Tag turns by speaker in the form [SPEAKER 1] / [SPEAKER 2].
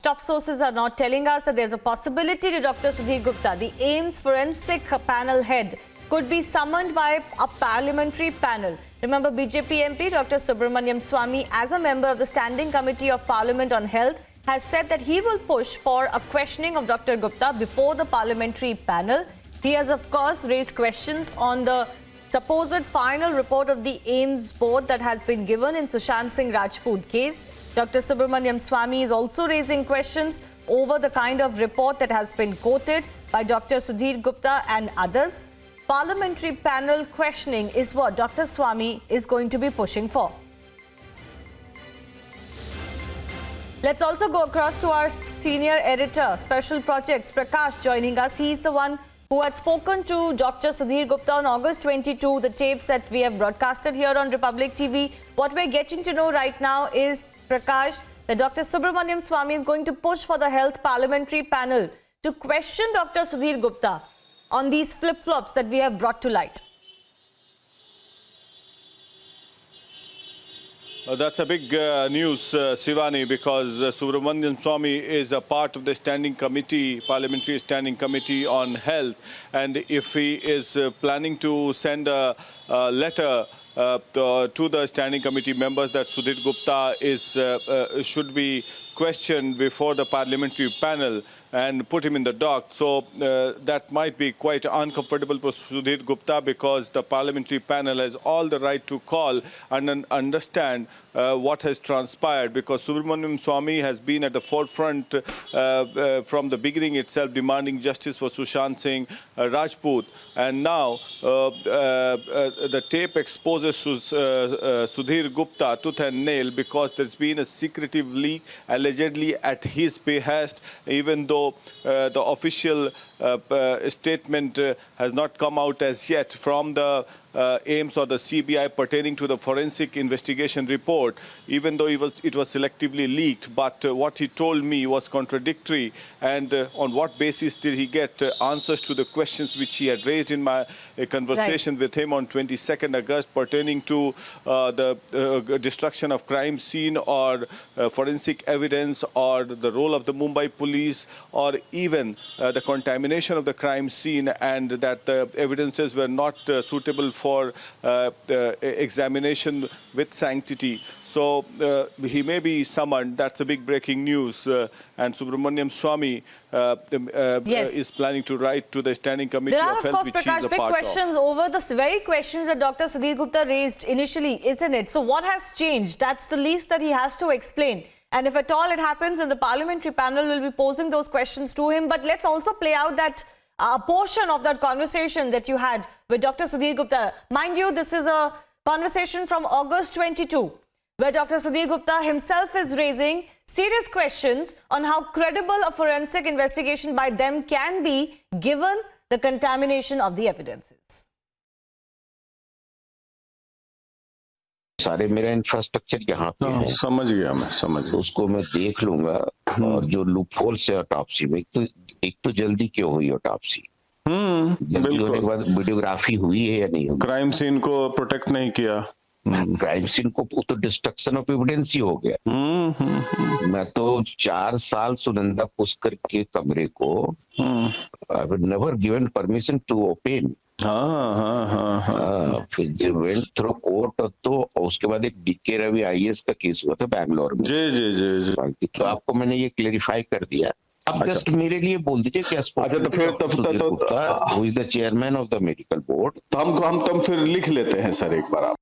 [SPEAKER 1] top sources are now telling us that there's a possibility to Dr. Sudhir Gupta, the AIIMS forensic panel head, could be summoned by a parliamentary panel. Remember, BJP MP Dr. Subramaniam Swamy, as a member of the Standing Committee of Parliament on Health, has said that he will push for a questioning of Dr. Gupta before the parliamentary panel. He has, of course, raised questions on the supposed final report of the AIIMS board that has been given in Sushant Singh Rajput case. Dr. Subramaniam Swamy is also raising questions over the kind of report that has been quoted by Dr. Sudhir Gupta and others. Parliamentary panel questioning is what Dr. Swamy is going to be pushing for. Let's also go across to our senior editor, Special Projects, Prakash, joining us. He's the one who had spoken to Dr. Sudhir Gupta on August 22, the tapes that we have broadcasted here on Republic TV. What we're getting to know right now is, Prakash, that Dr. Subramaniam Swamy is going to push for the health parliamentary panel to question Dr. Sudhir Gupta on these flip-flops that we have brought to light.
[SPEAKER 2] That's a big news, Shivani, because Subramaniam Swamy is a part of the standing committee, parliamentary standing committee on health. And if he is planning to send a letter to the standing committee members that Sudhir Gupta should be questioned before the parliamentary panel and put him in the dock. So that might be quite uncomfortable for Sudhir Gupta, because the parliamentary panel has all the right to call and understand what has transpired, because Subramaniam Swamy has been at the forefront from the beginning itself, demanding justice for Sushant Singh Rajput. And now the tape exposes Sudhir Gupta tooth and nail, because there's been a secretive leak allegedly at his behest, even though the official statement has not come out as yet from the AIIMS or the CBI pertaining to the forensic investigation report, even though it was selectively leaked. But what he told me was contradictory. And on what basis did he get answers to the questions which he had raised in my conversation with him on 22nd August pertaining to the destruction of crime scene or forensic evidence, or the role of the Mumbai police, or even the contamination of the crime scene, and that the evidences were not suitable for examination with sanctity. So he may be summoned. That's a big breaking news. And Subramaniam Swamy is planning to write to the Standing Committee of Health, which he is a part of. There are, of course, Prakash, big questions over the very questions that Dr. Sudhir Gupta raised initially, isn't it? So what has changed? That's the least that he has to explain. And if at all it happens, then the parliamentary panel will be posing those questions to him. But let's also play out that portion of that conversation that you had with Dr. Sudhir Gupta. Mind you, this is a conversation from August 22, where Dr. Sudhir Gupta himself is raising serious questions on how credible a forensic investigation by them can be, given the contamination of the evidences.
[SPEAKER 3] सारे मेरा infrastructure यहाँ पे है।
[SPEAKER 2] समझ गया मैं, समझ गया।
[SPEAKER 3] उसको मैं देख लूंगा। और जो लूपहोल से ऑटोप्सी में एक तो जल्दी क्यों हुई ऑटोप्सी? जल्दी होने के बाद वीडियोग्राफी हुई है या नहीं हुई?
[SPEAKER 2] क्राइम सीन को प्रोटेक्ट नहीं किया।
[SPEAKER 3] क्राइम सीन को तो डिस्ट्रक्शन ऑफ एविडेंस ही हो गया। मैं तो 4 साल सुनंदा पुष्कर के कमरे को I have never given permission to open. फिर जब वेंट थ्रू कोर्ट, तो उसके बाद एक डीके रवि आईएएस का केस हुआ था बैंगलोर में।
[SPEAKER 2] जी जी जी जी।
[SPEAKER 3] तो आपको मैंने ये क्लेरिफाई कर दिया। अब जस्ट मेरे लिए बोल दीजिए क्या?
[SPEAKER 2] अच्छा, तो फिर
[SPEAKER 3] who is the chairman of the medical board.
[SPEAKER 2] तो हम फिर लिख लेते हैं सर एक बार। आप